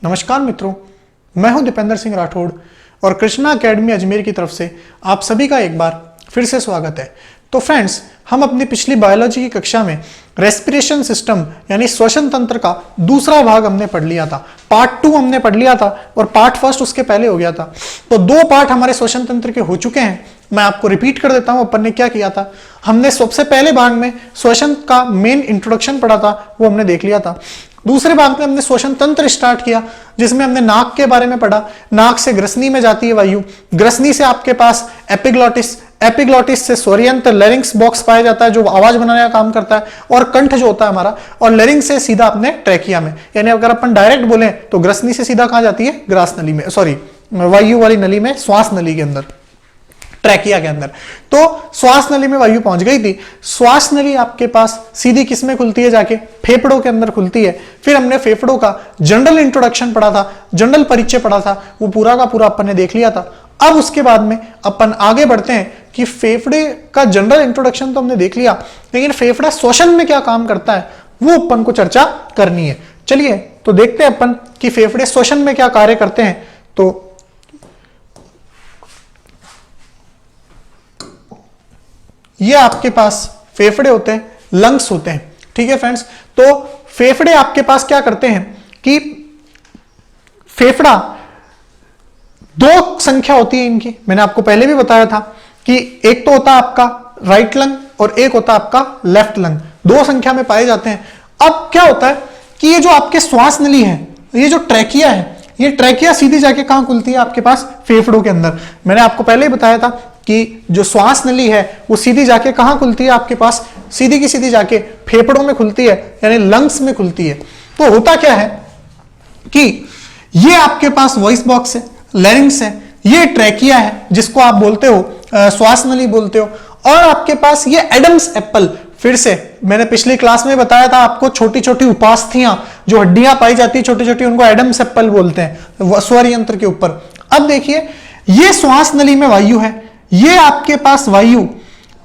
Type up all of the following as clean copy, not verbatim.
नमस्कार मित्रों, मैं हूं दीपेंद्र सिंह राठौड़ और कृष्णा अकेडमी अजमेर की तरफ से आप सभी का एक बार फिर से स्वागत है। तो फ्रेंड्स, हम अपनी पिछली बायोलॉजी की कक्षा में रेस्पिरेशन सिस्टम यानी श्वसन तंत्र का दूसरा भाग हमने पढ़ लिया था। पार्ट 2 हमने पढ़ लिया था और पार्ट 1 उसके पहले हो गया था। तो 2 पार्ट हमारे श्वसन तंत्र के हो चुके हैं। मैं आपको रिपीट कर देता हूं, अपन ने क्या किया था। हमने सबसे पहले भाग में श्वसन का मेन इंट्रोडक्शन पढ़ा था, वो हमने देख लिया था। दूसरे भाग में हमने श्वसन तंत्र स्टार्ट किया, जिसमें हमने नाक के बारे में पढ़ा। नाक से ग्रसनी में जाती है वायु, ग्रसनी से आपके पास एपिग्लॉटिस, एपिग्लॉटिस से स्वरयंत्र लैरिंक्स बॉक्स पाया जाता है जो आवाज बनाने का काम करता है, और कंठ जो होता है हमारा, और लैरिंक्स से सीधा अपने ट्रैकिया में। यानी अगर अपन डायरेक्ट बोले तो ग्रसनी से सीधा कहां जाती है, ग्रास नली में, सॉरी वायु वाली नली में, श्वास नली के अंदर, ट्रैकिया के अंदर। तो श्वास नली में वायु पहुंच गई थी। श्वास नली आपके पास सीधी किस में खुलती है, जाके फेफड़ों के अंदर खुलती है। फिर हमने फेफड़ों का जनरल इंट्रोडक्शन पढ़ा था, जनरल परिचय पढ़ा था, वो पूरा का पूरा अपन ने देख लिया था। अब उसके बाद में अपन आगे बढ़ते हैं कि फेफड़े का जनरल इंट्रोडक्शन तो हमने देख लिया, लेकिन फेफड़ा श्वसन में क्या काम करता है वो अपन को चर्चा करनी है। चलिए तो देखते हैं अपन कि फेफड़े श्वसन में क्या कार्य करते हैं। तो ये आपके पास फेफड़े होते हैं, लंग्स होते हैं, ठीक है फ्रेंड्स। तो फेफड़े आपके पास क्या करते हैं कि फेफड़ा 2 संख्या होती है इनकी, मैंने आपको पहले भी बताया था कि एक तो होता है आपका राइट लंग और एक होता है आपका लेफ्ट लंग, 2 संख्या में पाए जाते हैं। अब क्या होता है कि ये जो आपके श्वास नली है, ये जो ट्रैकिया है, ये ट्रैकिया सीधी जाके कहां खुलती है, आपके पास फेफड़ों के अंदर। मैंने आपको पहले ही बताया था कि जो श्वास नली है वो सीधी जाके कहां खुलती है, आपके पास सीधी की सीधी जाके फेफड़ों में खुलती है, यानी लंग्स में खुलती है। तो होता क्या है कि ये आपके पास वॉइस बॉक्स है, लैरिंक्स है, ये ट्रैकिया है जिसको आप बोलते हो श्वास नली बोलते हो, और आपके पास ये एडम्स एप्पल। फिर से मैंने पिछली क्लास में बताया था आपको, छोटी छोटी उपास्थियां जो हड्डियां पाई जाती है छोटी छोटी, उनको एडम्स एप्पल बोलते हैं स्वर यंत्र के ऊपर। अब देखिए, ये श्वास नली में वायु है, ये आपके पास वायु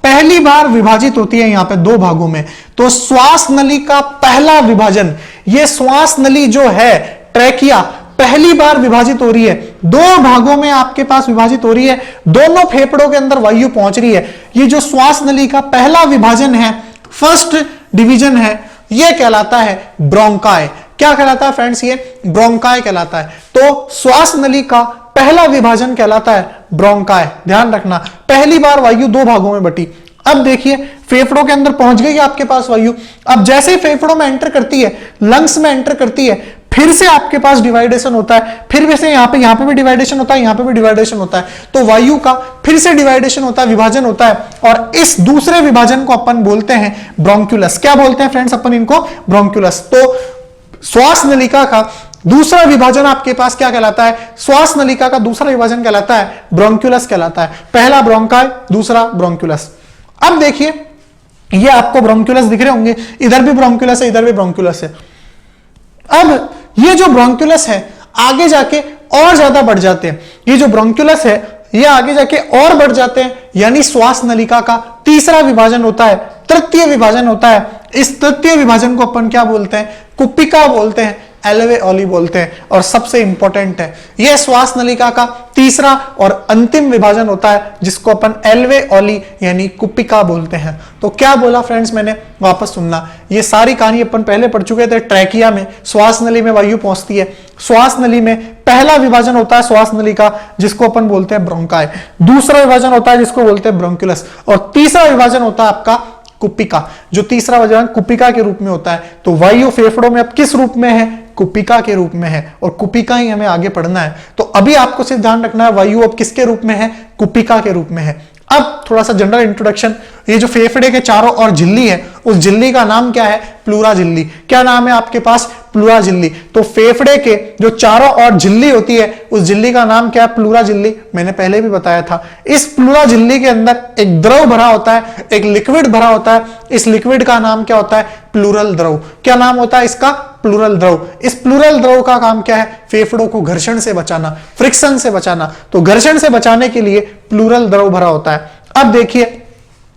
पहली बार विभाजित होती है यहां पे 2 भागों में। तो श्वास नली का पहला विभाजन, ये श्वास नली जो है ट्रैकिया पहली बार विभाजित हो रही है, 2 भागों में आपके पास विभाजित हो रही है, दोनों फेफड़ों के अंदर वायु पहुंच रही है। ये जो श्वास नली का पहला विभाजन है, फर्स्ट डिवीजन है, यह कहलाता है ब्रोंकाई। क्या कहलाता है फ्रेंड्स, ये ब्रोंकाई कहलाता है। तो श्वास नली का पहला विभाजन कहलाता है ब्रोंकाई। ध्यान रखना, पहली बार वायु 2 भागों में बटी। अब देखिए, फेफड़ों के अंदर पहुंच गई आपके पास वायु। अब जैसे ही फेफड़ों में एंटर करती है, लंग्स में एंटर करती है, फिर से आपके पास डिवाइडेशन होता है, फिर वैसे यहां पे भी डिवाइडेशन होता है, यहां पे भी डिवाइडेशन होता है। तो वायु का फिर से डिवाइडेशन होता है, विभाजन होता है, और इस दूसरे विभाजन को अपन बोलते हैं ब्रोंक्यूलस। क्या बोलते हैं फ्रेंड्स अपन इनको, ब्रोंक्यूलस। तो श्वास नलिका का दूसरा विभाजन आपके पास क्या कहलाता है, श्वास नलिका का दूसरा विभाजन कहलाता है ब्रोंक्यूलस कहलाता है। पहला ब्रोंकाई, दूसरा ब्रोंक्यूलस। अब देखिए, ये आपको ब्रोंक्यूलस दिख रहे होंगे, इधर भी ब्रोंक्यूलस है, इधर भी ब्रोंक्यूलस है। अब ये जो ब्रोंक्यूलस है आगे जाके और ज्यादा बढ़ जाते हैं। ये जो ब्रोंक्यूलस है ये आगे जाके और बढ़ जाते हैं, यानी श्वास नलिका का तीसरा विभाजन होता है, तृतीय विभाजन होता है। इस तृतीय विभाजन को अपन क्या बोलते हैं, कुपिका बोलते हैं, एल्वेओली बोलते हैं। और सबसे इंपॉर्टेंट है, यह श्वास नलिका का तीसरा और अंतिम विभाजन होता है, जिसको अपन एल्वेओली यानी कुपिका बोलते हैं। तो क्या बोला फ्रेंड्स मैंने, वापस सुनना, ये सारी कहानी अपन पहले पढ़ चुके थे। ट्रैकिया में श्वास नली में वायु पहुंचती है, श्वास नली में पहला विभाजन होता है श्वास नली का, जिसको अपन बोलते हैं ब्रोंकाई। दूसरा विभाजन होता है जिसको बोलते हैं ब्रोंक्यूलस, और तीसरा विभाजन होता है आपका कुपिका, जो तीसरा विभाजन कुपिका के रूप में होता है। तो वायु फेफड़ों में अब किस रूप में है, कुपिका के रूप में है, और कुपिका ही हमें आगे पढ़ना है। तो अभी आपको सिर्फ ध्यान रखना है, वायु अब किसके रूप में है, कुपिका के रूप में है। अब थोड़ा सा जनरल इंट्रोडक्शन, ये जो फेफड़े के चारों ओर झिल्ली है, उस झिल्ली का नाम क्या है, प्लूरा झिल्ली। क्या नाम है आपके पास, प्लूरा झिल्ली। तो फेफड़े के जो चारों ओर झिल्ली होती है, उस झिल्ली का नाम क्या है, प्लूरा झिल्ली। मैंने पहले भी बताया था। इस प्लूरा झिल्ली के अंदर एक द्रव भरा होता है, एक लिक्विड भरा होता है। इस लिक्विड का नाम क्या होता है, प्लूरल द्रव। क्या नाम होता है इसका, प्लूरल द्रव। इस प्लूरल द्रव का काम क्या है, फेफड़ों को घर्षण से बचाना, फ्रिक्शन से बचाना। तो घर्षण से बचाने के लिए प्लूरल द्रव भरा होता है। अब देखिए,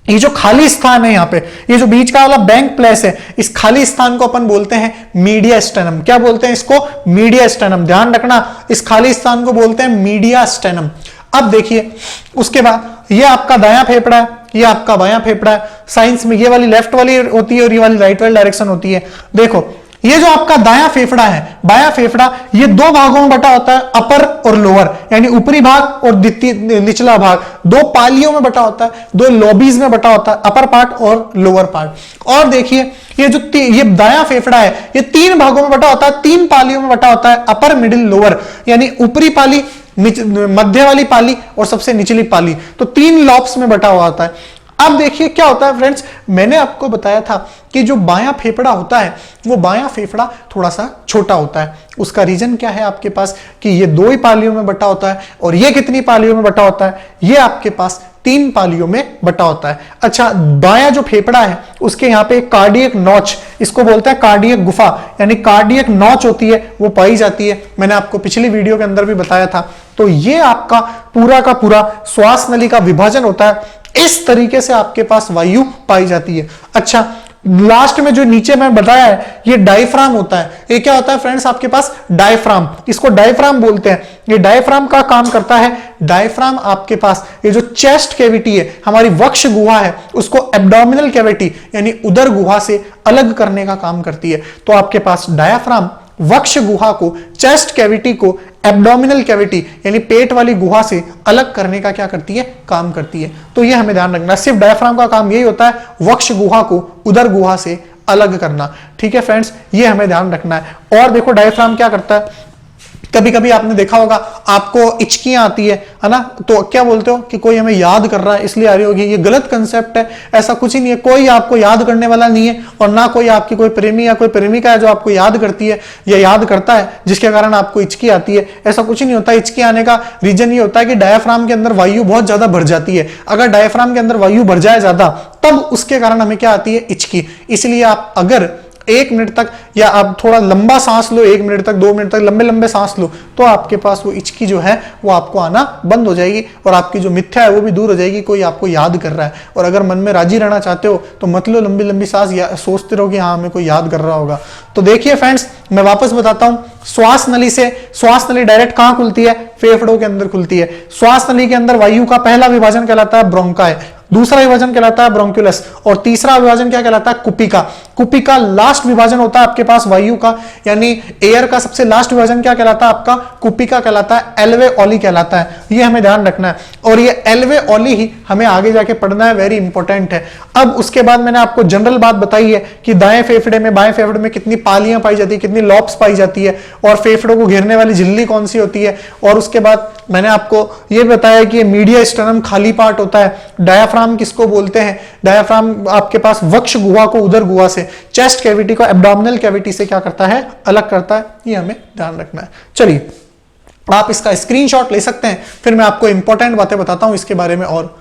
ये जो खाली स्थान है यहाँ पे, ये जो बीच का वाला बैंक प्लेस है, इस खाली स्थान को अपन बोलते हैं मीडियास्टेनम। क्या बोलते हैं इसको? मीडियास्टेनम। ध्यान रखना, इस खाली स्थान को बोलते हैं मीडियास्टेनम। अब देखिए उसके बाद ये आपका दायां फेफड़ा है, ये आपका बायां फेफड़ा है। साइंस में ये वाली लेफ्ट वाली होती है और ये वाली राइट वाली डायरेक्शन होती है। देखो ये जो आपका दायां फेफड़ा है, बायां फेफड़ा, ये दो भागों में बटा होता है, अपर और लोअर, यानी ऊपरी भाग और निचला भाग। दो पालियों में बटा होता है, दो लॉबीज में बटा होता है, अपर पार्ट और लोअर पार्ट। और देखिए ये जो ये दायां फेफड़ा है, ये तीन भागों में बटा होता है, तीन पालियों में बटा होता है, अपर, मिडिल, लोअर, यानी ऊपरी पाली, मध्य वाली पाली और सबसे निचली पाली। तो तीन लॉब्स में बटा हुआ होता है। अब देखिए क्या होता है फ्रेंड्स, मैंने आपको बताया था कि जो बायां फेफड़ा होता है वो बायां फेफड़ा थोड़ा सा छोटा होता है। उसका रीजन क्या है आपके पास कि ये दो ही पालियों में बटा होता है, और ये कितनी पालियों में बटा होता है? ये आपके पास तीन पालियों में बटा होता है। अच्छा, बायां जो फेफड़ा है उसके यहाँ पे एक कार्डियक नॉच, इसको बोलते हैं कार्डियक गुफा, यानी कार्डियक नॉच होती है, वो पाई जाती है। मैंने आपको पिछली वीडियो के अंदर भी बताया था। तो ये आपका पूरा का पूरा श्वास नली का विभाजन होता है। इस तरीके से आपके पास वायु पाई जाती है। अच्छा, लास्ट में जो नीचे मैं बताया है ये डायफ्राम होता है। ये क्या होता है फ्रेंड्स आपके पास? डायफ्राम, इसको डायफ्राम बोलते हैं। ये डायफ्राम का काम करता है। डायफ्राम आपके पास ये जो चेस्ट कैविटी है, हमारी वक्ष गुहा है, उसको एब्डोमिनल कैविटी यानी उदर गुहा से अलग करने का काम करती है। तो आपके पास डायफ्राम वक्ष गुहा को, चेस्ट कैविटी को एब्डोमिनल कैविटी यानी पेट वाली गुहा से अलग करने का क्या करती है? काम करती है। तो ये हमें ध्यान रखना, सिर्फ डायफ्राम का काम यही होता है, वक्ष गुहा को उदर गुहा से अलग करना। ठीक है फ्रेंड्स, ये हमें ध्यान रखना है। और देखो डायफ्राम क्या करता है, कभी कभी आपने देखा होगा आपको इचकियां आती है ना, तो क्या बोलते हो कि कोई हमें याद कर रहा है इसलिए आ रही होगी। ये गलत कंसेप्ट है, ऐसा कुछ ही नहीं है। कोई आपको याद करने वाला नहीं है, और ना कोई आपकी कोई प्रेमी या कोई प्रेमिका है जो आपको याद करती है या याद करता है जिसके कारण आपको इचकी आती है। ऐसा कुछ ही नहीं होता। इचकी आने का रीजन ये होता है कि डायफ्राम के अंदर वायु बहुत ज्यादा भर जाती है। अगर डायफ्राम के अंदर वायु भर जाए ज्यादा, तब उसके कारण हमें क्या आती है? इचकी। इसलिए आप अगर 1 मिनट तक या आप थोड़ा लंबा सांस लो, 1 मिनट तक, 2 मिनट तक लंबे लंबे सांस लो, तो आपके पास वो इचकी जो है वो आपको आना बंद हो जाएगी, और आपकी जो मिथ्या है वो भी दूर हो जाएगी। कोई आपको याद कर रहा है, और अगर मन में राजी रहना चाहते हो तो मत लो लंबी लंबी सांस, सोचते रहो कि हाँ हमें कोई याद कर रहा होगा। तो देखिए फ्रेंड्स, मैं वापस बताता हूं, श्वास नली डायरेक्ट कहां खुलती है? फेफड़ों के अंदर खुलती है। श्वास नली के अंदर वायु का पहला विभाजन कहलाता है ब्रोंकाई, दूसरा विभाजन कहलाता है ब्रोंक्यूलस, और तीसरा विभाजन क्या कहलाता है? कुपिका। कुपिका लास्ट विभाजन होता है आपके पास वायु का, यानी एयर का सबसे लास्ट विभाजन क्या कहलाता है आपका? कुपिका कहलाता है, एल्वेओली कहलाता है। ये हमें ध्यान रखना है, और ये एल्वेओली ही हमें आगे जाके पढ़ना है, वेरी इंपॉर्टेंट है। अब उसके बाद मैंने आपको जनरल बात बताई है कि दाएं फेफड़े में, बाएं फेफड़े में कितनी पालियां पाई जाती है, कितनी लॉब्स पाई जाती है, और फेफड़ों को घेरने वाली झिल्ली कौन सी होती है। और उसके बाद मैंने आपको ये बताया कि मीडियास्टेनम खाली पार्ट होता है। डायाफ्राम किसको बोलते हैं? डायाफ्राम आपके पास वक्ष गुहा को उदर गुहा से, चेस्ट कैविटी को एब्डोमिनल कैविटी से क्या करता है? अलग करता है। ये हमें ध्यान रखना है। चलिए, आप इसका स्क्रीनशॉट ले सकते हैं, फिर मैं आपको इंपॉर्टेंट बातें बताता हूं इसके बारे में। और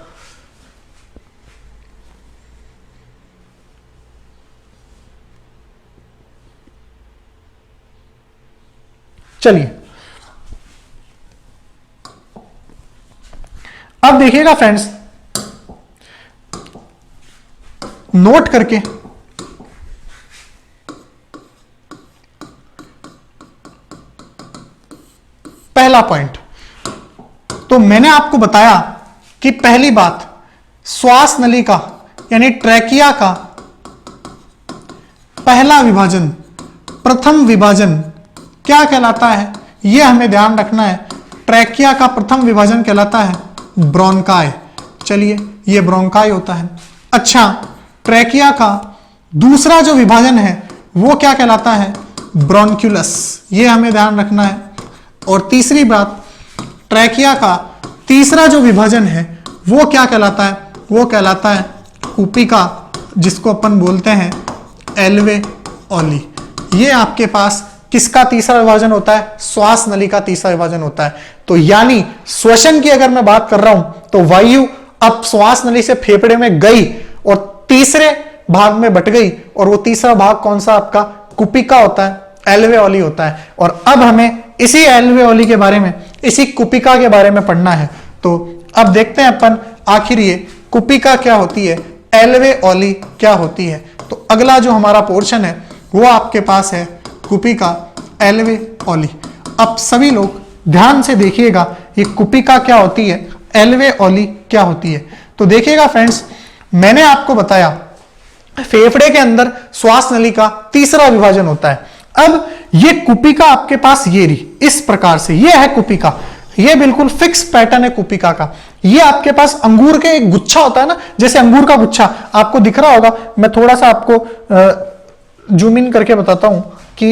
चलिए, अब देखिएगा फ्रेंड्स, नोट करके पहला पॉइंट, तो मैंने आपको बताया कि पहली बात, श्वास नली का यानी ट्रैकिया का पहला विभाजन, प्रथम विभाजन क्या कहलाता है? यह हमें ध्यान रखना है। ट्रैकिया का प्रथम विभाजन कहलाता है ब्रोंकाई। चलिए, यह ब्रोंकाई होता है। अच्छा, ट्रैकिया का दूसरा जो विभाजन है वो क्या कहलाता है? ब्रोंक्यूलस। यह हमें ध्यान रखना है। और तीसरी बात, ट्रैकिया का तीसरा जो विभाजन है वो क्या कहलाता है? वो कहलाता है कुपिका, जिसको अपन बोलते हैं एल्वेओली। ये आपके पास किसका तीसरा विभाजन होता है? श्वास नली का तीसरा विभाजन होता है। तो यानी श्वसन की अगर मैं बात कर रहा हूं तो वायु अब श्वास नली से फेफड़े में गई और तीसरे भाग में बट गई, और वो तीसरा भाग कौन सा आपका? कुपिका होता है, एल्वेओली होता है। और अब हमें इसी एल्वेओली के बारे में, इसी कुपिका के बारे में पढ़ना है। तो अब देखते हैं अपन आखिर ये कुपिका क्या होती है, एल्वेओली क्या होती है। तो अगला जो हमारा पोर्शन है वो आपके पास है कुपिका एल्वेओली। अब सभी लोग ध्यान से देखिएगा ये कुपिका क्या होती है, एल्वेओली क्या होती है। तो देखिएगा फ्रेंड्स, मैंने आपको बताया फेफड़े के अंदर श्वास नली का तीसरा विभाजन होता है। अब ये कुपिका आपके पास ये रही इस प्रकार से, ये है कुपिका, ये बिल्कुल फिक्स पैटर्न है कुपिका का। ये आपके पास अंगूर के एक गुच्छा होता है ना, जैसे अंगूर का गुच्छा आपको दिख रहा होगा, मैं थोड़ा सा आपको जूम इन करके बताता हूं कि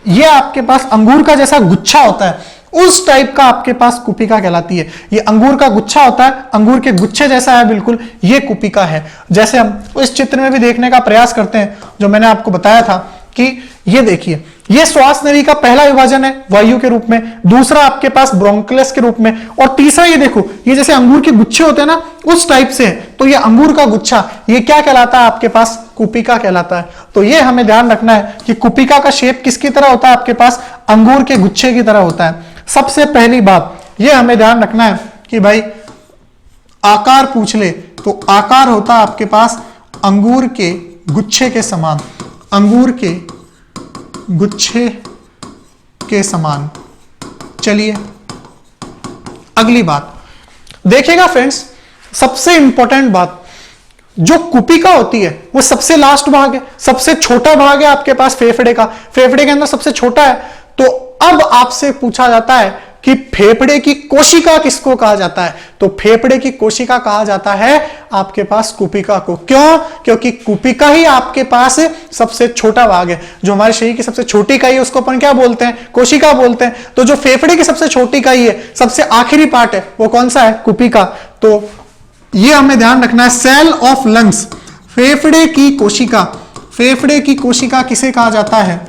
ये आपके पास अंगूर का जैसा गुच्छा होता है, उस टाइप का आपके पास कुपिका कहलाती है। ये अंगूर का गुच्छा होता है, अंगूर के गुच्छे जैसा है बिल्कुल, ये कुपिका है। जैसे हम इस चित्र में भी देखने का प्रयास करते हैं, जो मैंने आपको बताया था कि ये देखिए, ये श्वास नली का पहला विभाजन है वायु के रूप में, दूसरा आपके पास ब्रोंकलस के रूप में, और तीसरा ये देखो, ये जैसे अंगूर के गुच्छे होते हैं ना, उस टाइप से है। तो ये अंगूर का गुच्छा, ये क्या कहलाता है आपके पास, कुपिका कहलाता है। तो ये हमें ध्यान रखना है कि कुपिका का शेप किसकी तरह होता है आपके पास, अंगूर के गुच्छे की तरह होता है। सबसे पहली बात ये हमें ध्यान रखना है कि भाई आकार पूछ ले तो आकार होता है आपके पास अंगूर के गुच्छे के समान, अंगूर के गुच्छे के समान। चलिए अगली बात देखिएगा फ्रेंड्स, सबसे इंपॉर्टेंट बात, जो कुपिका होती है वो सबसे लास्ट भाग है, सबसे छोटा भाग है आपके पास फेफड़े का, फेफड़े के अंदर सबसे छोटा है। तो अब आपसे पूछा जाता है कि फेफड़े की कोशिका किसको कहा जाता है, तो फेफड़े की कोशिका कहा जाता है आपके पास कुपिका को। क्यों? क्योंकि कुपिका ही आपके पास सबसे छोटा भाग है। जो हमारे शरीर की सबसे छोटी इकाई है उसको अपन क्या बोलते हैं, कोशिका बोलते हैं। तो जो फेफड़े की सबसे छोटी इकाई है, सबसे आखिरी पार्ट है, वो कौन सा है, कुपिका। तो ये हमें ध्यान रखना है, सेल ऑफ लंग्स, फेफड़े की कोशिका, फेफड़े की कोशिका किसे कहा जाता है,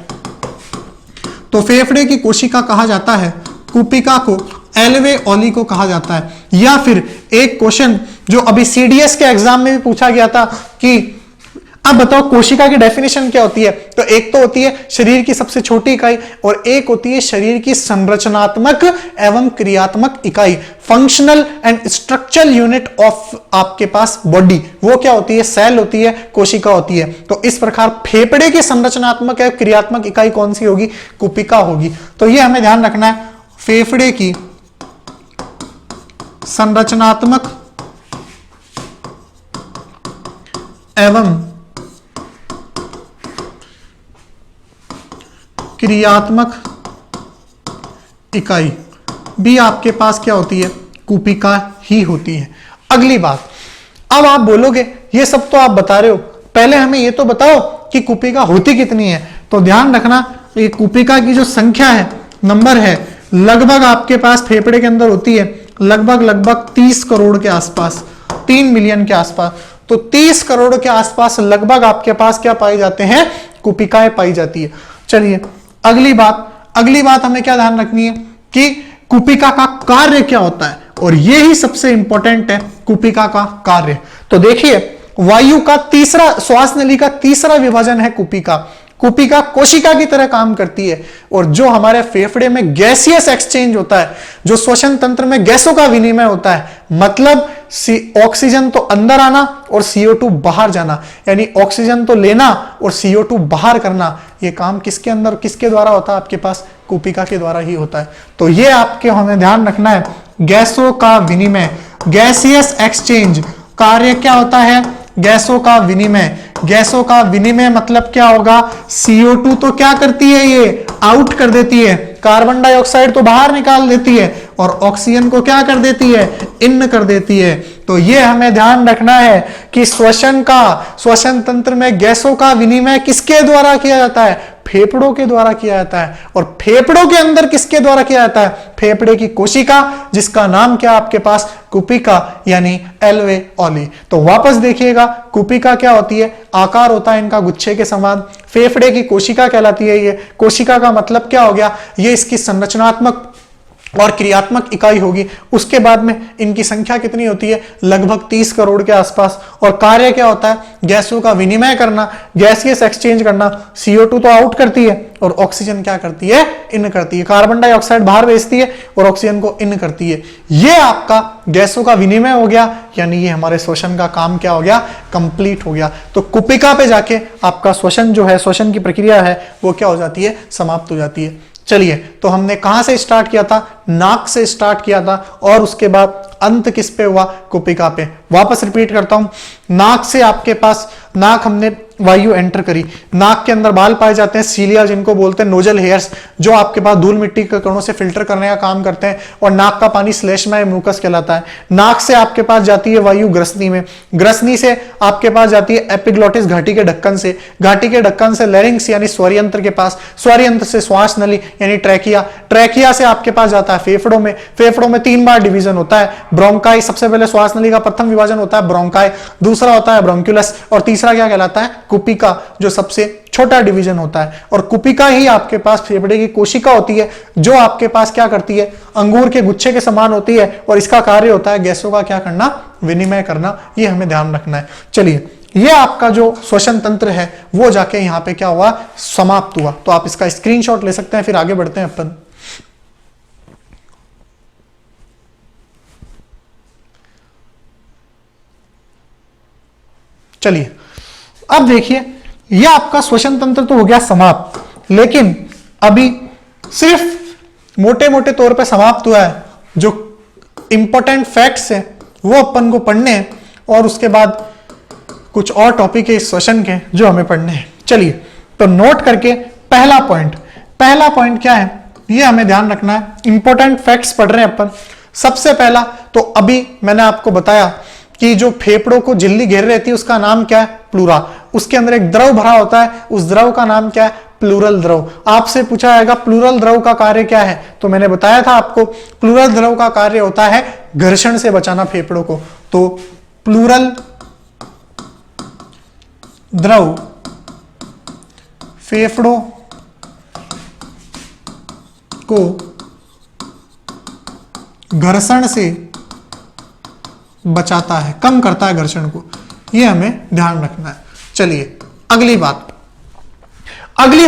तो फेफड़े की कोशिका कहा जाता है कुपिका को, एल्वेओली को कहा जाता है। या फिर एक क्वेश्चन जो अभी सीडीएस के एग्जाम में भी पूछा गया था कि अब बताओ कोशिका की डेफिनेशन क्या होती है, तो एक तो होती है शरीर की सबसे छोटी इकाई और एक होती है शरीर की संरचनात्मक एवं क्रियात्मक इकाई, functional and structural unit of आपके पास बॉडी, वो क्या होती है, सेल होती है, कोशिका होती है। तो इस प्रकार फेफड़े की संरचनात्मक एवं क्रियात्मक इकाई कौन सी होगी, कुपिका होगी। तो यह हमें ध्यान रखना है, फेफड़े की संरचनात्मक एवं क्रियात्मक इकाई भी आपके पास क्या होती है, कुपिका ही होती है। अगली बात, अब आप बोलोगे ये सब तो आप बता रहे हो, पहले हमें ये तो बताओ कि कुपिका होती कितनी है। तो ध्यान रखना, ये कुपिका की जो संख्या है, नंबर है, लगभग आपके पास फेफड़े के अंदर होती है लगभग 30 करोड़ के आसपास, 3 मिलियन के आसपास। तो 30 करोड़ के आसपास लगभग आपके पास क्या पाई जाते हैं, कुपिकाएं पाई जाती है। चलिए अगली बात हमें क्या ध्यान रखनी है कि कुपिका का कार्य क्या होता है, और यह ही सबसे इंपॉर्टेंट है, कुपिका का कार्य। तो देखिए, वायु का तीसरा, श्वास नली का तीसरा विभाजन है कुपिका। कुपिका कोशिका की तरह काम करती है, और जो हमारे फेफड़े में गैसियस एक्सचेंज होता है, जो श्वसन तंत्र में गैसों का विनिमय होता है, मतलब ऑक्सीजन तो अंदर आना और CO2 बाहर जाना, यानी ऑक्सीजन तो लेना और CO2 बाहर करना, ये काम किसके अंदर, किसके द्वारा होता है, आपके पास कुपिका के द्वारा ही होता है। तो ये आपके हमें ध्यान रखना है, गैसों का विनिमय, गैसियस एक्सचेंज, कार्य क्या होता है, गैसों का विनिमय। गैसों का विनिमय मतलब क्या होगा, CO2 तो क्या करती है, ये आउट कर देती है, कार्बन डाइऑक्साइड तो बाहर निकाल देती है, और ऑक्सीजन को क्या कर देती है, इन कर देती है। तो ये हमें ध्यान रखना है कि श्वसन तंत्र में गैसों का विनिमय किसके द्वारा किया जाता है, फेफड़ों के द्वारा किया जाता है। और फेफड़ों के अंदर किसके द्वारा किया जाता है, फेफड़े की कोशिका, जिसका नाम क्या आपके पास, कुपिका यानी एल्वेओली। तो वापस देखिएगा, कुपिका क्या होती है, आकार होता है इनका गुच्छे के समान, फेफड़े की कोशिका कहलाती है। ये कोशिका का मतलब क्या हो गया, ये इसकी संरचनात्मक और क्रियात्मक इकाई होगी। उसके बाद में इनकी संख्या कितनी होती है, लगभग 30 करोड़ के आसपास। और कार्य क्या होता है, गैसों का विनिमय करना, गैसियस एक्सचेंज करना। CO2 तो आउट करती है और ऑक्सीजन क्या करती है, इन करती है। कार्बन डाइऑक्साइड बाहर भेजती है और ऑक्सीजन को इन करती है। ये आपका गैसों का विनिमय हो गया, यानी ये हमारे श्वसन का काम क्या हो गया, कंप्लीट हो गया। तो कुपिका पे जाके आपका श्वसन जो है, श्वसन की प्रक्रिया है वो क्या हो जाती है, समाप्त हो जाती है। चलिए, तो हमने कहां से स्टार्ट किया था, नाक से स्टार्ट किया था और उसके बाद अंत किस पे हुआ, कुपिका पे। वापस रिपीट करता हूं, नाक से आपके पास, नाक हमने वायु एंटर करी, नाक के अंदर बाल पाए जाते हैं, सीलिया जिनको बोलते हैं, नोजल हेयर्स, जो आपके पास धूल मिट्टी के कणों से फिल्टर करने का काम करते हैं। और नाक का पानी श्लेष्मय म्यूकस कहलाता है। नाक से आपके पास जाती है वायु ग्रसनी में, ग्रसनी से आपके पास जाती है एपिग्लॉटिस घाटी के ढक्कन से, घाटी के ढक्कन से लैरिंक्स यानी स्वरयंत्र के पास, स्वरयंत्र से श्वास नली यानी ट्रैकिया, ट्रैकिया से आपके पास जाता है फेफड़ों में, फेफड़ों में 3 बार डिवीजन होता है। ब्रोंकाई, सबसे पहले श्वास नली का प्रथम विभाजन होता है ब्रोंकाई, दूसरा होता है ब्रोंक्यूलस और तीसरा क्या कहलाता है, कुपिका, जो सबसे छोटा डिवीजन होता है। और कुपिका ही आपके पास फेफड़े की कोशिका होती है, जो आपके पास क्या करती है, अंगूर के गुच्छे के समान होती है और इसका कार्य होता है गैसों का क्या करना, विनिमय करना। ये हमें ध्यान रखना है। चलिए, ये आपका जो श्वसन तंत्र है वो जाके यहां पे क्या हुआ, समाप्त हुआ। तो आप इसका स्क्रीनशॉट ले सकते हैं, फिर आगे बढ़ते हैं अपन। चलिए, अब देखिए, यह आपका श्वसन तंत्र तो हो गया समाप्त, लेकिन अभी सिर्फ मोटे मोटे तौर पे समाप्त हुआ है। जो इंपॉर्टेंट फैक्ट्स हैं वो अपन को पढ़ने हैं और उसके बाद कुछ और टॉपिक है इस श्वसन के जो हमें पढ़ने हैं। चलिए, तो नोट करके पहला पॉइंट क्या है, ये हमें ध्यान रखना है। इंपॉर्टेंट फैक्ट्स पढ़ रहे हैं अपन। सबसे पहला तो अभी मैंने आपको बताया कि जो फेफड़ों को झिल्ली घेर रहती है उसका नाम क्या है, प्लूरा। उसके अंदर एक द्रव भरा होता है, उस द्रव का नाम क्या है, प्लूरल द्रव। आपसे पूछा जाएगा प्लूरल द्रव का कार्य क्या है, तो मैंने बताया था आपको, प्लूरल द्रव का कार्य होता है घर्षण से बचाना फेफड़ों को। तो प्लूरल द्रव फेफड़ों को घर्षण से बचाता है, कम करता है घर्षण को, यह हमें ध्यान रखना है। चलिए, अगली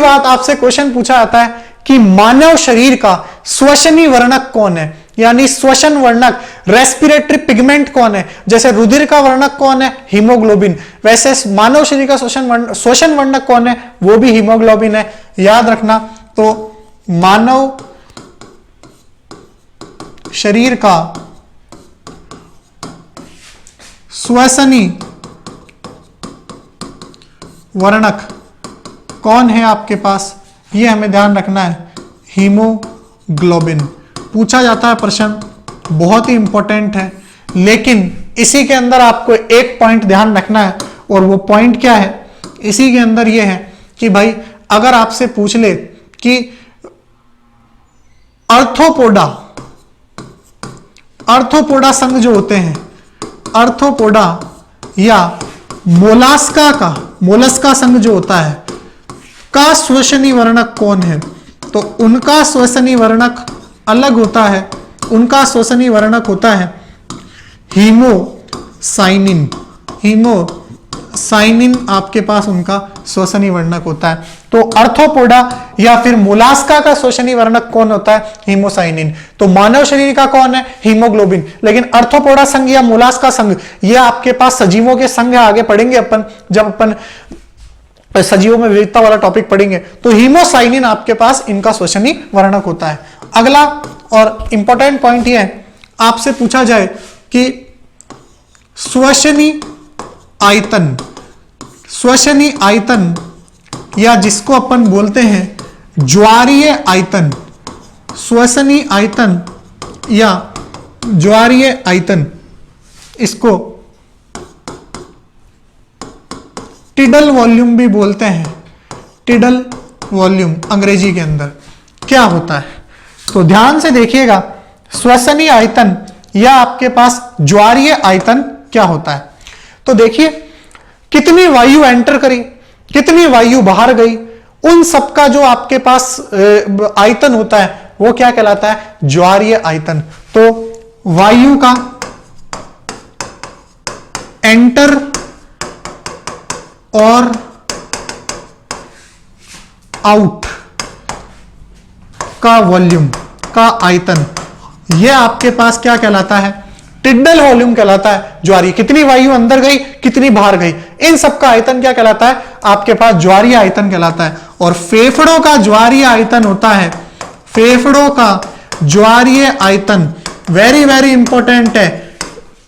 बात आपसे क्वेश्चन पूछा जाता है कि मानव शरीर का श्वसनी वर्णक कौन है, यानी श्वसन वर्णक, रेस्पिरेटरी पिगमेंट कौन है। जैसे रुधिर का वर्णक कौन है, हीमोग्लोबिन, वैसे मानव शरीर का श्वसन वर्णक कौन है, वो भी हीमोग्लोबिन है। याद रखना, तो मानव शरीर का श्वसनी वर्णक कौन है आपके पास, ये हमें ध्यान रखना है, हीमोग्लोबिन। पूछा जाता है प्रश्न, बहुत ही इंपॉर्टेंट है, लेकिन इसी के अंदर आपको एक पॉइंट ध्यान रखना है। और वो पॉइंट क्या है, इसी के अंदर ये है कि भाई अगर आपसे पूछ ले कि अर्थोपोडा संघ जो होते हैं, अर्थोपोडा या मोलस्का संघ जो होता है का श्वसनी वर्णक कौन है, तो उनका श्वसनी वर्णक अलग होता है। उनका श्वसनी वर्णक होता है हीमोसाइनिन। हीमोसाइनिन आपके पास उनका श्वसनी वर्णक होता है। तो अर्थोपोडा या फिर मोलास्का का श्वसनी वर्णक कौन होता है, हीमोसाइनिन। तो मानव शरीर का कौन है, हीमोग्लोबिन। लेकिन अर्थोपोडा संघ या मोलास्का संघ ये आपके पास सजीवों के संघ है, आगे पढ़ेंगे अपन जब अपन सजीवों में विविधता वाला टॉपिक पढ़ेंगे। तो हीमोसाइनिन आपके पास इनका श्वसनी वर्णक होता है। अगला और इंपॉर्टेंट पॉइंट ये है, आपसे पूछा जाए कि श्वसनी आयतन या जिसको अपन बोलते हैं ज्वारीय आयतन, श्वसनी आयतन या ज्वारीय आयतन, इसको टिडल वॉल्यूम भी बोलते हैं। टिडल वॉल्यूम अंग्रेजी के अंदर क्या होता है, तो ध्यान से देखिएगा, श्वसनी आयतन या आपके पास ज्वारीय आयतन क्या होता है। तो देखिए कितनी वायु एंटर करी, कितनी वायु बाहर गई, उन सबका जो आपके पास आयतन होता है वो क्या कहलाता है? ज्वारीय आयतन। तो वायु का एंटर और आउट का वॉल्यूम का आयतन, यह आपके पास क्या कहलाता है? टिड्डल वॉल्यूम कहलाता है। ज्वारीय, कितनी वायु अंदर गई, कितनी बाहर गई, इन सब का आयतन क्या कहलाता है? आपके पास ज्वारीय आयतन कहलाता है। और फेफड़ों का ज्वारीय आयतन होता है, फेफड़ों का ज्वारीय आयतन वेरी वेरी इंपॉर्टेंट है,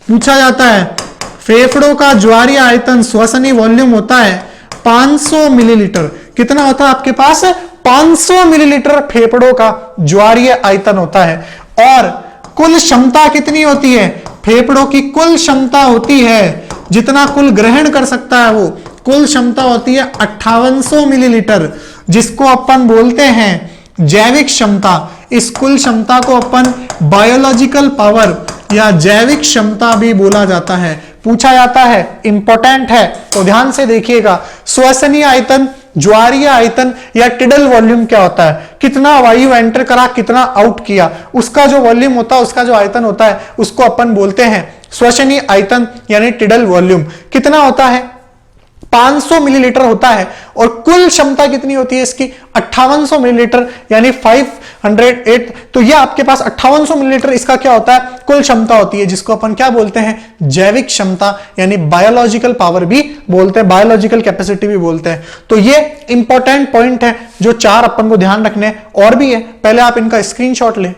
पूछा जाता है। फेफड़ों का ज्वारीय आयतन श्वसनीय वॉल्यूम होता है 500 मिलीलीटर। कितना होता है आपके पास? 500 मिलीलीटर फेफड़ों का ज्वारीय आयतन होता है। और कुल क्षमता कितनी होती है? फेफड़ों की कुल क्षमता होती है, जितना कुल ग्रहण कर सकता है वो कुल क्षमता होती है 5800 मिलीलीटर, जिसको अपन बोलते हैं जैविक क्षमता। इस कुल क्षमता को अपन बायोलॉजिकल पावर या जैविक क्षमता भी बोला जाता है, पूछा जाता है, इंपॉर्टेंट है। तो ध्यान से देखिएगा, श्वसनीय आयतन, ज्वारीय आयतन या टिडल वॉल्यूम क्या होता है? कितना वायु एंटर करा, कितना आउट किया, उसका जो वॉल्यूम होता है, उसका जो आयतन होता है, उसको अपन बोलते हैं श्वसनीय आयतन यानी टिडल वॉल्यूम। कितना होता है? 500 मिलीलीटर होता है। और कुल क्षमता कितनी होती है इसकी? 5800 मिलीलीटर यानी 508। तो ये आपके पास 5800 मिलीलीटर इसका क्या होता है? कुल क्षमता होती है, जिसको अपन क्या बोलते हैं? जैविक क्षमता यानी बायोलॉजिकल पावर भी बोलते हैं, बायोलॉजिकल कैपेसिटी भी बोलते हैं। तो ये इंपॉर्टेंट पॉइंट है जो 4 अपन को ध्यान रखने हैं। और भी है, पहले आप इनका स्क्रीनशॉट लें।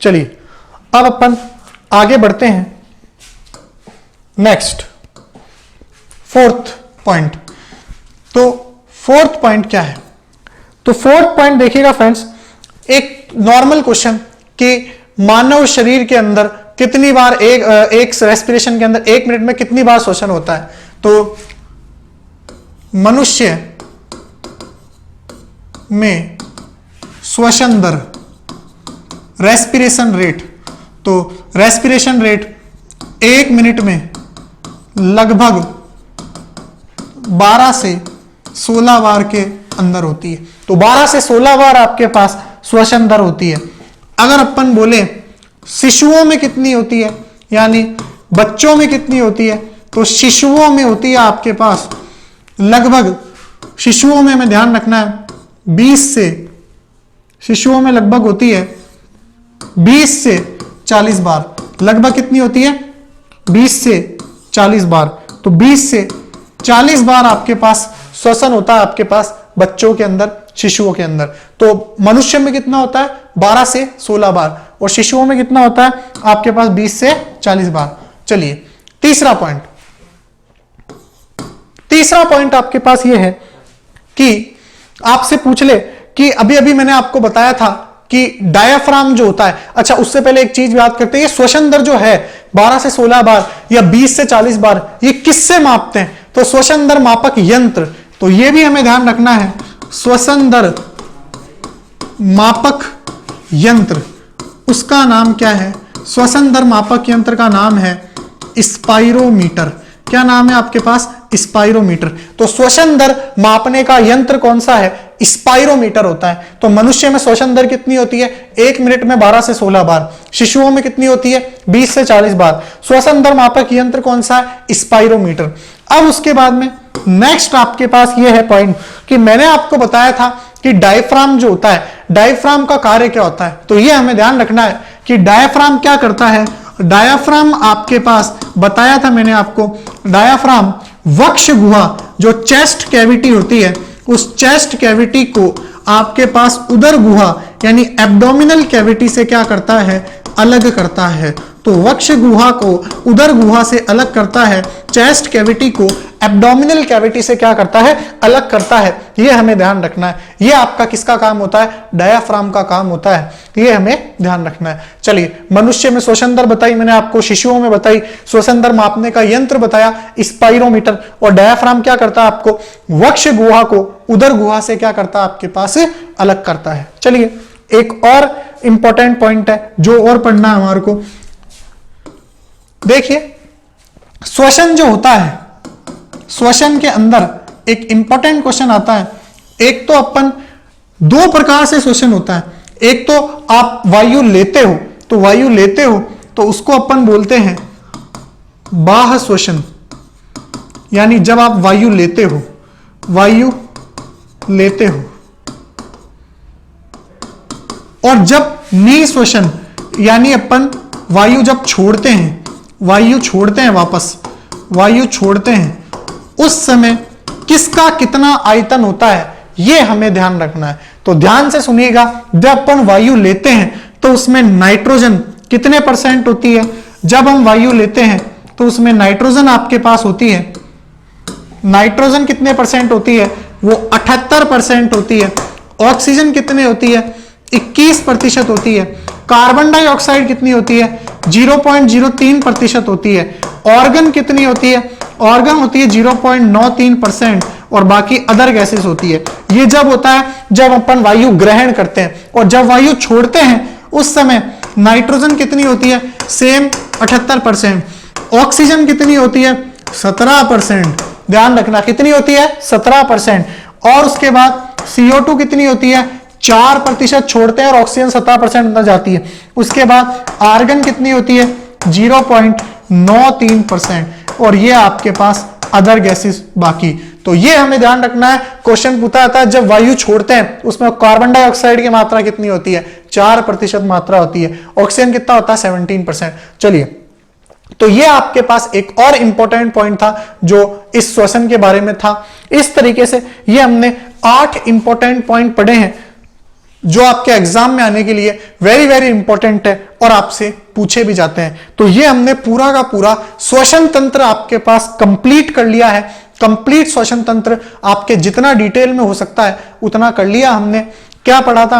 चलिए अब अपन आगे बढ़ते हैं। Next 4th point. तो 4th पॉइंट क्या है? तो 4th पॉइंट देखिएगा फ्रेंड्स, एक नॉर्मल क्वेश्चन कि मानव शरीर के अंदर कितनी बार एक रेस्पिरेशन के अंदर 1 मिनट में कितनी बार श्वसन होता है? तो मनुष्य में श्वसन दर, रेस्पिरेशन रेट, तो रेस्पिरेशन रेट 1 मिनट में लगभग 12 से 16 बार के अंदर होती है। तो 12 से 16 बार आपके पास श्वसन दर होती है। अगर अपन बोले शिशुओं में कितनी होती है, यानी बच्चों में कितनी होती है, तो शिशुओं में होती है आपके पास लगभग, शिशुओं में हमें ध्यान रखना है 20 से, शिशुओं में लगभग होती है 20 से 40 बार। लगभग कितनी होती है? 20 से 40 बार। तो 20 से 40 बार आपके पास श्वसन होता है आपके पास बच्चों के अंदर, शिशुओं के अंदर। तो मनुष्य में कितना होता है? 12 से 16 बार। और शिशुओं में कितना होता है आपके पास? 20 से 40 बार। चलिए तीसरा पॉइंट। तीसरा पॉइंट आपके पास यह है कि आपसे पूछ ले कि अभी अभी मैंने आपको बताया था कि डायाफ्राम जो होता है, अच्छा उससे पहले एक चीज याद करते हैं, श्वसन दर जो है 12 से 16 बार या 20 से 40 बार, ये किससे मापते हैं? तो श्वसन दर मापक यंत्र। तो ये भी हमें ध्यान रखना है, श्वसन दर मापक यंत्र, उसका नाम क्या है? श्वसन दर मापक यंत्र का नाम है स्पाइरोमीटर। क्या नाम है आपके पास? स्पाइरोमीटर। तो श्वसन दर मापने का यंत्र कौन सा है? स्पाइरोमीटर होता है। तो मनुष्य में श्वसन दर कितनी होती है? 1 मिनट में 12 से 16 बार। शिशुओं में कितनी होती है? 20 से 40 बार। श्वसन दर मापक यंत्र कौन सा है? स्पाइरोमीटर। अब उसके बाद में नेक्स्ट आपके पास ये है पॉइंट कि मैंने आपको बताया था कि डायफ्राम जो होता है, डायफ्राम का कार्य क्या होता है? तो ये हमें ध्यान रखना है कि डायफ्राम क्या करता है। डायफ्राम आपके पास बताया था मैंने आपको, डायफ्राम वक्ष गुहा जो चेस्ट कैविटी होती है, उस चेस्ट कैविटी को आपके पास उदर गुहा यानी एब्डोमिनल कैविटी से क्या करता है? अलग करता है। तो वक्ष गुहा को उदर गुहा से अलग करता है, चेस्ट कैविटी को एब्डोमिनल कैविटी से क्या करता है, अलग करता है। ये हमें ध्यान रखना है। ये आपका किसका काम होता है, डायाफ्राम का काम होता है। ये हमें ध्यान रखना है। चलिए, मनुष्य में श्वसन दर बताई मैंने आपको, शिशुओं में बताई, श्वसन दर मापने का यंत्र बताया स्पाइरोमीटर, और डायाफ्राम क्या करता है, आपको वक्ष गुहा को उदर गुहा से क्या करता है, आपके पास अलग करता है। चलिए, एक और इंपॉर्टेंट पॉइंट है जो और पढ़ना है हमारे को। देखिए, श्वसन जो होता है, श्वसन के अंदर एक इंपॉर्टेंट क्वेश्चन आता है। एक तो अपन दो प्रकार से श्वसन होता है। एक तो आप वायु लेते हो, तो वायु लेते हो तो उसको अपन बोलते हैं बाह्य श्वसन, यानी जब आप वायु लेते हो, वायु लेते हो, और जब निःश्वसन यानी अपन वायु जब छोड़ते हैं, वायु छोड़ते हैं, वापस वायु छोड़ते हैं, उस समय किसका कितना आयतन होता है, यह हमें ध्यान रखना है। तो ध्यान से सुनिएगा, जब अपन वायु लेते हैं तो उसमें नाइट्रोजन कितने % होती है, जब हम वायु लेते हैं तो उसमें नाइट्रोजन आपके पास होती है, नाइट्रोजन कितने % होती है, वो 78% होती है। ऑक्सीजन कितने होती है, 21% होती है। कार्बन डाइऑक्साइड कितनी होती है, 0.03% होती है। ऑर्गन कितनी होती है, ऑर्गन होती है 0.93%, और बाकी अदर गैसेस होती है। ये जब होता है जब अपन वायु ग्रहण करते हैं, और जब वायु छोड़ते हैं उस समय नाइट्रोजन कितनी होती है, सेम 78%। ऑक्सीजन कितनी होती है, 17%। ध्यान रखना, कितनी होती है, 17%। और उसके बाद CO2 कितनी होती है, 4% छोड़ते हैं और ऑक्सीजन 17% अंदर जाती है। उसके बाद आर्गन कितनी होती है, 0.93%, और ये आपके पास अदर गैसेस बाकी। तो ये हमें ध्यान रखना है। क्वेश्चन पूछा जाता है जब वायु छोड़ते हैं उसमें कार्बन डाइऑक्साइड की मात्रा कितनी होती है, 4% मात्रा होती है। ऑक्सीजन कितना होता है, 17%। चलिए, तो ये आपके पास एक और इंपॉर्टेंट पॉइंट था जो इस श्वसन के बारे में था। इस तरीके से ये हमने 8 इंपॉर्टेंट पॉइंट पढ़े हैं जो आपके एग्जाम में आने के लिए वेरी वेरी इंपॉर्टेंट है और आपसे पूछे भी जाते हैं। तो ये हमने पूरा का पूरा श्वसन तंत्र आपके पास कंप्लीट कर लिया है। कंप्लीट श्वसन तंत्र आपके जितना डिटेल में हो सकता है उतना कर लिया हमने। क्या पढ़ा था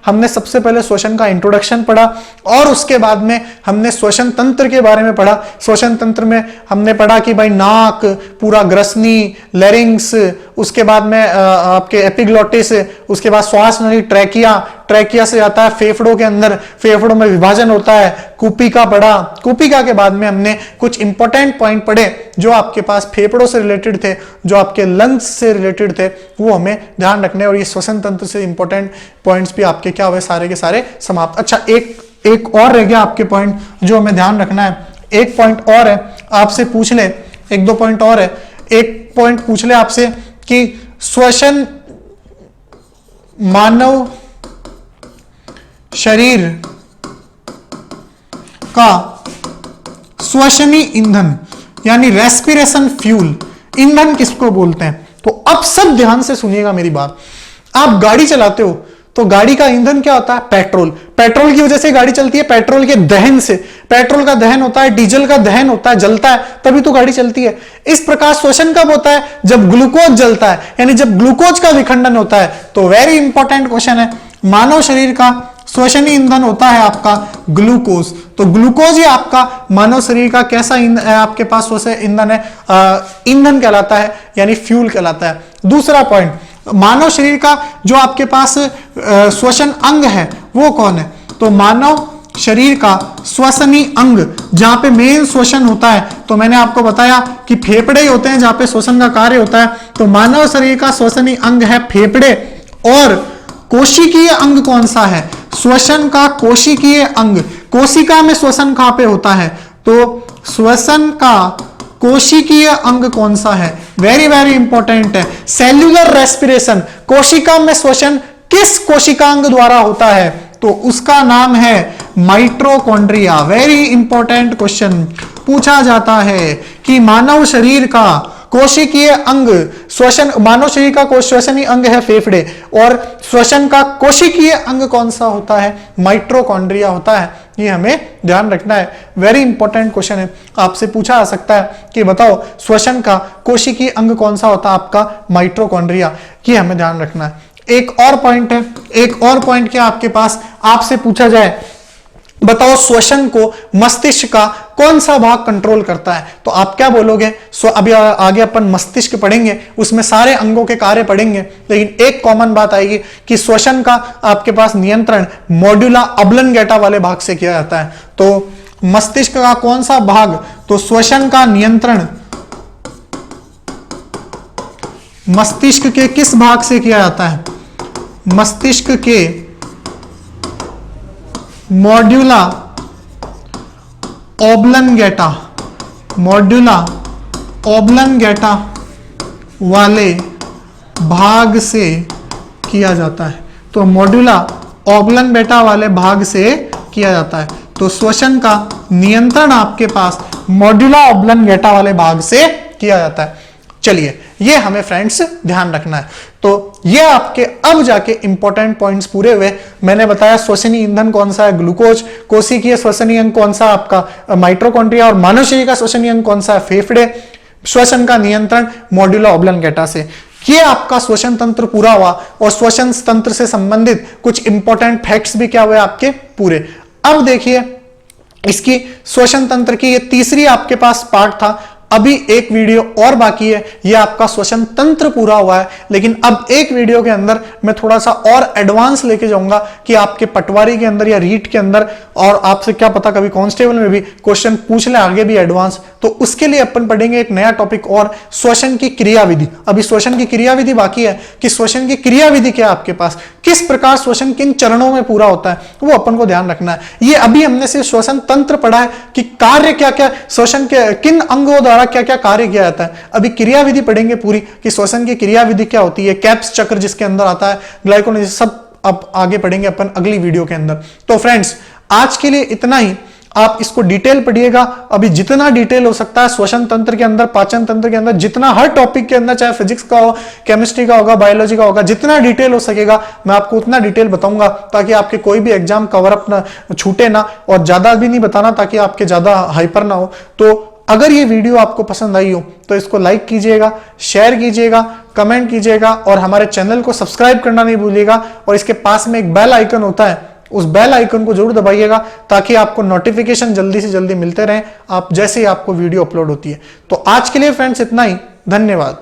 हमने सबसे पहले श्वसन का इंट्रोडक्शन पढ़ा, और उसके बाद में हमने श्वसन तंत्र के बारे में पढ़ा। श्वसन तंत्र में हमने पढ़ा कि भाई नाक, पूरा ग्रसनी, लैरिंग्स, उसके बाद में आपके एपिग्लोटिस, उसके बाद श्वास नली, ट्रैकिया से जाता है फेफड़ों के अंदर, फेफड़ों में विभाजन होता है, कुपिका पढ़ा। कुपिका के बाद में हमने कुछ इंपॉर्टेंट पॉइंट पढ़े जो आपके पास फेफड़ों से रिलेटेड थे, जो आपके लंग्स से रिलेटेड थे, वो हमें ध्यान रखने। और ये श्वसन तंत्र से इंपॉर्टेंट पॉइंट्स भी आपके क्या हुए, सारे के सारे समाप्त। अच्छा, एक और रह गया आपके पॉइंट जो हमें ध्यान रखना है। एक पॉइंट और है, आपसे पूछ ले, 1-2 पॉइंट और है। एक पॉइंट पूछ ले आपसे कि श्वसन मानव शरीर का श्वसनी ईंधन यानी रेस्पिरेशन फ्यूल, ईंधन किसको बोलते हैं? तो अब सब ध्यान से सुनिएगा मेरी बात। आप गाड़ी चलाते हो तो गाड़ी का ईंधन क्या होता है? पेट्रोल। पेट्रोल की वजह से गाड़ी चलती है, पेट्रोल के दहन से। पेट्रोल का दहन होता है, डीजल का दहन होता है, जलता है, तभी तो गाड़ी चलती है। इस प्रकार श्वसन कब होता है? जब ग्लूकोज जलता है, यानी जब ग्लूकोज का विखंडन होता है। तो वेरी इंपॉर्टेंट क्वेश्चन है, मानव शरीर का श्वसनी ईंधन होता है आपका ग्लूकोज। तो ग्लूकोज ही आपका मानव शरीर का कैसा आपके पास श्वसन ईंधन है? ईंधन कहलाता है, यानी फ्यूल कहलाता है। दूसरा पॉइंट, मानव शरीर का जो आपके पास श्वसन अंग है वो कौन है? तो मानव शरीर का श्वसनी अंग जहां पे मेन श्वसन होता है, तो मैंने आपको बताया कि फेफड़े ही होते हैं जहां पे श्वसन का कार्य होता है। तो मानव शरीर का श्वसनी अंग है फेफड़े। और कोशिकीय अंग कौन सा है? श्वसन का कोशिकीय अंग। कोशिका में श्वसन कहां पे होता है? तो श्वसन का कोशिकीय अंग कौन सा है? वेरी वेरी इंपॉर्टेंट है, सेल्यूलर रेस्पिरेशन। कोशिका में श्वसन किस कोशिकांग द्वारा होता है? तो उसका नाम है माइटोकॉन्ड्रिया। वेरी इंपॉर्टेंट क्वेश्चन पूछा जाता है कि मानव शरीर का कोशिकीय अंग श्वसन, मानव शरीर का श्वसनी अंग है फेफड़े, और श्वसन का कोशिकीय अंग कौन सा होता है? माइटोकॉन्ड्रिया होता है। ये हमें ध्यान रखना है। वेरी इंपॉर्टेंट क्वेश्चन है, आपसे पूछा जा सकता है कि बताओ श्वसन का कोशिकीय अंग कौन सा होता है, आपका माइटोकॉन्ड्रिया। ये हमें ध्यान रखना है। एक और पॉइंट है, एक और पॉइंट क्या आपके पास, आपसे पूछा जाए बताओ श्वसन को मस्तिष्क का कौन सा भाग कंट्रोल करता है, तो आप क्या बोलोगे? अभी आगे अपन मस्तिष्क पढ़ेंगे, उसमें सारे अंगों के कार्य पढ़ेंगे, लेकिन एक कॉमन बात आएगी कि श्वसन का आपके पास नियंत्रण मॉड्यूला ऑब्लंगेटा वाले भाग से किया जाता है। तो मस्तिष्क का कौन सा भाग, तो श्वसन का नियंत्रण मस्तिष्क के किस भाग से किया जाता है? मस्तिष्क के मॉड्यूला ऑब्लंगेटा, मॉड्यूला ऑब्लंगेटा वाले भाग से किया जाता है। तो मॉड्यूला ऑब्लंगेटा वाले भाग से किया जाता है। तो श्वसन का नियंत्रण आपके पास मॉड्यूला ऑब्लंगेटा वाले भाग से किया जाता है। चलिए, ये हमें फ्रेंड्स ध्यान रखना है। तो ये आपके अब जाके इंपॉर्टेंट पॉइंट्स पूरे हुए। मैंने बताया श्वसनीय ईंधन कौन सा है, ग्लूकोज, कोशिकीय श्वसनीय अंग कौन सा आपका माइटोकॉन्ड्रिया, और मानव शरीर का श्वसनीय अंग कौन सा है, फेफड़े, श्वसन का नियंत्रण मॉड्यूला ऑब्लंगेटा से। ये आपका श्वसन तंत्र पूरा हुआ, और श्वसन तंत्र से संबंधित कुछ इंपॉर्टेंट फैक्ट्स भी क्या हुए आपके पूरे। अब देखिए इसकी श्वसन तंत्र की ये तीसरी आपके पास पार्ट था। अभी एक वीडियो और बाकी है, यह आपका श्वसन तंत्र पूरा हुआ है, लेकिन अब एक वीडियो के अंदर मैं थोड़ा सा और एडवांस लेके जाऊंगा कि आपके पटवारी के अंदर या रीट के अंदर, और आपसे क्या पता कभी कांस्टेबल में भी क्वेश्चन पूछ ले आगे भी एडवांस, तो उसके लिए अपन पढ़ेंगे एक नया टॉपिक और, श्वसन की क्रियाविधि। अभी श्वसन की क्रियाविधि बाकी है कि श्वसन की क्रियाविधि क्या आपके पास, किस प्रकार श्वसन किन चरणों में पूरा होता है, वो अपन को ध्यान रखना है। ये अभी हमने सिर्फ श्वसन तंत्र पढ़ा है कि कार्य क्या क्या, श्वसन के किन अंगों द्वारा क्या क्या कार्य किया जाता है। अभी क्रियाविधि पढ़ेंगे पूरी कि श्वसन की क्रियाविधि क्या होती है, कैप्स चक्र जिसके अंदर आता है, ग्लाइकोलाइसिस, सब अब आगे पढ़ेंगे अपन अगली वीडियो के अंदर। तो फ्रेंड्स आज के लिए इतना ही, आप इसको डिटेल पढ़िएगा। अभी जितना डिटेल हो सकता है श्वसन तंत्र के अंदर, पाचन तंत्र के अंदर, जितना हर टॉपिक के अंदर, चाहे फिजिक्स का हो, केमिस्ट्री का होगा, बायोलॉजी का होगा, जितना डिटेल हो सकेगा मैं आपको उतना डिटेल बताऊंगा, ताकि आपके कोई भी एग्जाम कवर अप ना छूटे ना, और ज्यादा भी नहीं बताना ताकि आपके ज्यादा हाइपर ना हो। तो अगर ये वीडियो आपको पसंद आई हो तो इसको लाइक कीजिएगा, शेयर कीजिएगा, कमेंट कीजिएगा, और हमारे चैनल को सब्सक्राइब करना नहीं भूलिएगा। और इसके पास में एक बेल आइकन होता है, उस बेल आइकन को जरूर दबाइएगा, ताकि आपको नोटिफिकेशन जल्दी से जल्दी मिलते रहे आप जैसे ही आपको वीडियो अपलोड होती है। तो आज के लिए फ्रेंड्स इतना ही, धन्यवाद।